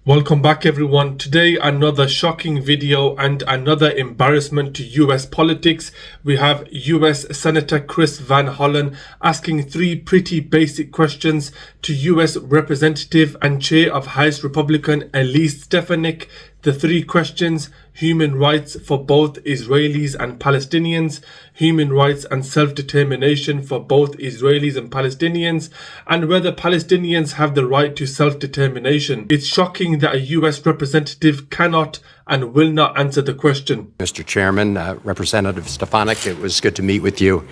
Welcome back, everyone. Today, another shocking video and another embarrassment to US politics. We have US Senator Chris Van Hollen asking three pretty basic questions to US Representative and Chair of House Republican Elise Stefanik. The three questions: human rights for both Israelis and Palestinians, human rights and self-determination for both Israelis and Palestinians, and whether Palestinians have the right to self-determination. It's shocking that a US representative cannot and will not answer the question. Mr. Chairman, Representative Stefanik, it was good to meet with you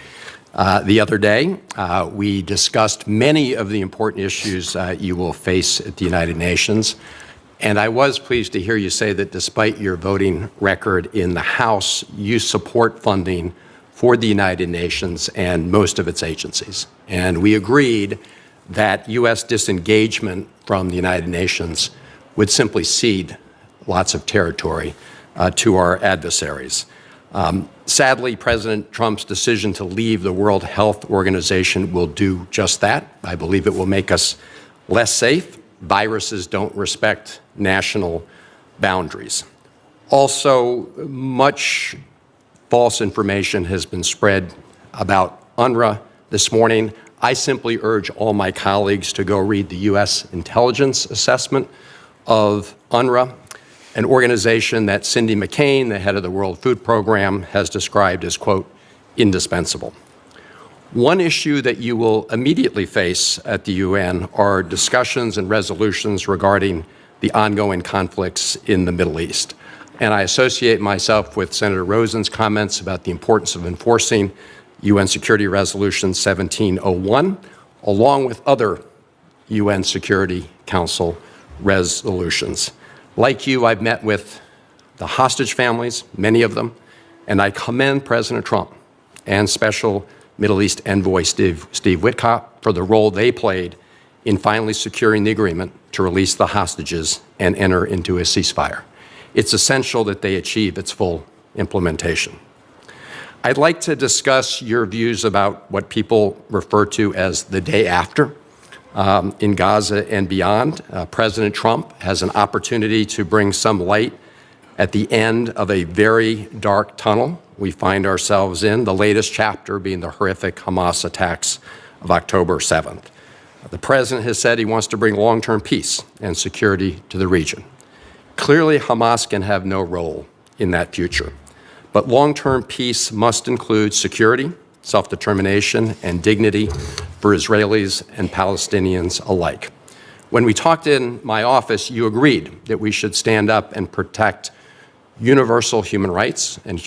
the other day. We discussed many of the important issues you will face at the United Nations. And I was pleased to hear you say that despite your voting record in the House, you support funding for the United Nations and most of its agencies. And we agreed that U.S. disengagement from the United Nations would simply cede lots of territory to our adversaries. Sadly, President Trump's decision to leave the World Health Organization will do just that. I believe it will make us less safe. Viruses don't respect national boundaries. Also, much false information has been spread about UNRWA this morning. I simply urge all my colleagues to go read the U.S. intelligence assessment of UNRWA, an organization that Cindy McCain, the head of the World Food Program, has described as, quote, indispensable. One issue that you will immediately face at the UN are discussions and resolutions regarding the ongoing conflicts in the Middle East. And I associate myself with Senator Rosen's comments about the importance of enforcing UN Security Resolution 1701, along with other UN Security Council resolutions. Like you, I've met with the hostage families, many of them, and I commend President Trump and Special Middle East Envoy Steve Witkoff for the role they played in finally securing the agreement to release the hostages and enter into a ceasefire. It's essential that they achieve its full implementation. I'd like to discuss your views about what people refer to as the day after in Gaza and beyond. President Trump has an opportunity to bring some light at the end of a very dark tunnel we find ourselves in, the latest chapter being the horrific Hamas attacks of October 7th. The president has said he wants to bring long-term peace and security to the region. Clearly, Hamas can have no role in that future, but long-term peace must include security, self-determination, and dignity for Israelis and Palestinians alike. When we talked in my office, you agreed that we should stand up and protect universal human rights and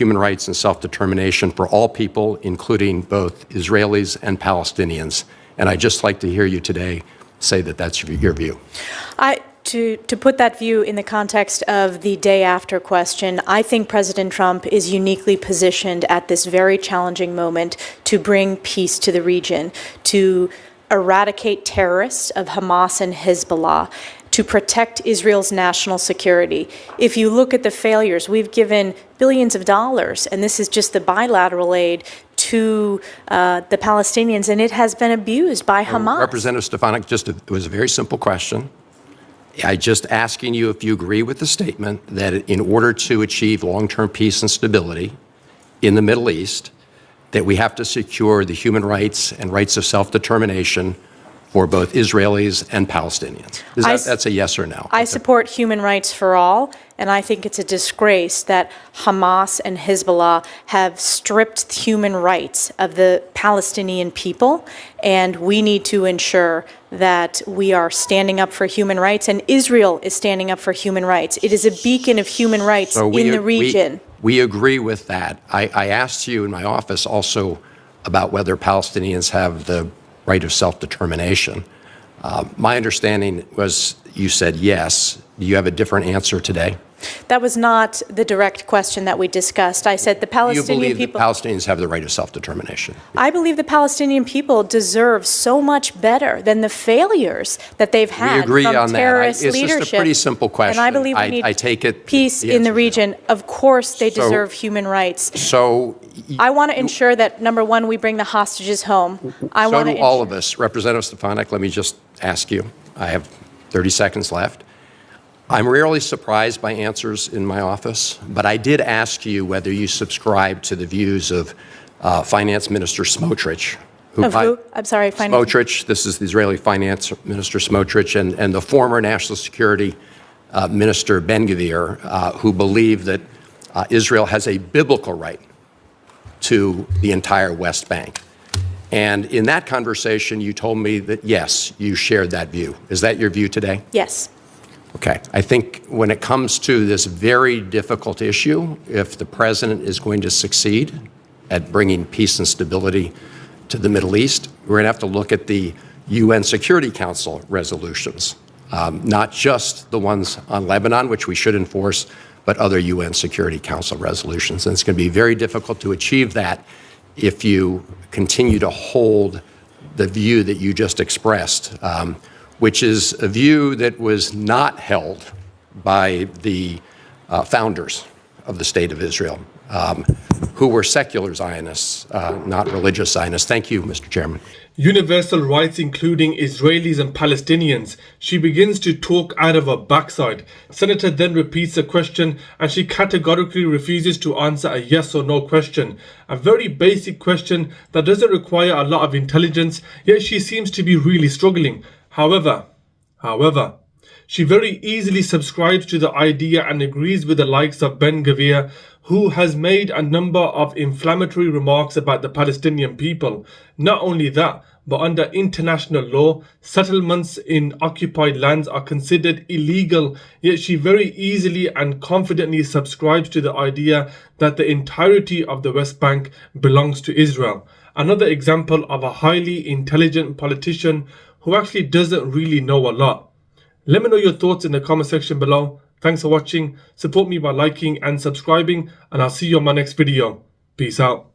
self-determination for all people, including both Israelis and Palestinians. And I'd just like to hear you today say that that's your view. To put that view in the context of the day after question, I think President Trump is uniquely positioned at this very challenging moment to bring peace to the region, to eradicate terrorists of Hamas and Hezbollah, to protect Israel's national security. If you look at the failures, we've given billions of dollars, and this is just the bilateral aid to the Palestinians, and it has been abused by Hamas. Representative Stefanik, it was a very simple question. I just asking you if you agree with the statement that in order to achieve long-term peace and stability in the Middle East, that we have to secure the human rights and rights of self-determination for both Israelis and Palestinians. That's a yes or no? I support human rights for all, and I think it's a disgrace that Hamas and Hezbollah have stripped human rights of the Palestinian people, and we need to ensure that we are standing up for human rights, and Israel is standing up for human rights. It is a beacon of human rights in the region. We agree with that. I asked you in my office also about whether Palestinians have the right of self-determination. My understanding was you said yes. Do you have a different answer today? That was not the direct question that we discussed. I said the Palestinian people... You believe that Palestinians have the right of self-determination? I believe the Palestinian people deserve so much better than the failures that they've had from terrorist leadership. It's just a pretty simple question. And I believe we need peace in the region. Of course they deserve human rights. So I want to ensure that, number one, we bring the hostages home. So do all of us. Representative Stefanik, let me just ask you. I have 30 seconds left. I'm rarely surprised by answers in my office, but I did ask you whether you subscribe to the views of Finance Minister Smotrich. Of who? I'm sorry, Finance. Smotrich, this is the Israeli Finance Minister Smotrich, and the former National Security Minister Ben-Gvir, who believe that Israel has a biblical right to the entire West Bank. And in that conversation, you told me that, yes, you shared that view. Is that your view today? Yes. Okay. I think when it comes to this very difficult issue, if the president is going to succeed at bringing peace and stability to the Middle East, we're going to have to look at the UN Security Council resolutions, not just the ones on Lebanon, which we should enforce, but other UN Security Council resolutions. And it's going to be very difficult to achieve that if you continue to hold the view that you just expressed, which is a view that was not held by the founders of the State of Israel, who were secular Zionists, not religious Zionists. Thank you, Mr. Chairman. Universal rights including Israelis and Palestinians. She begins to talk out of her backside. Senator then repeats the question and she categorically refuses to answer a yes or no question. A very basic question that doesn't require a lot of intelligence, yet she seems to be really struggling. However, she very easily subscribes to the idea and agrees with the likes of Ben-Gvir, who has made a number of inflammatory remarks about the Palestinian people. Not only that, but under international law, settlements in occupied lands are considered illegal, yet she very easily and confidently subscribes to the idea that the entirety of the West Bank belongs to Israel. Another example of a highly intelligent politician who actually doesn't really know a lot. Let me know your thoughts in the comment section below. Thanks for watching. Support me by liking and subscribing, and I'll see you on my next video. Peace out.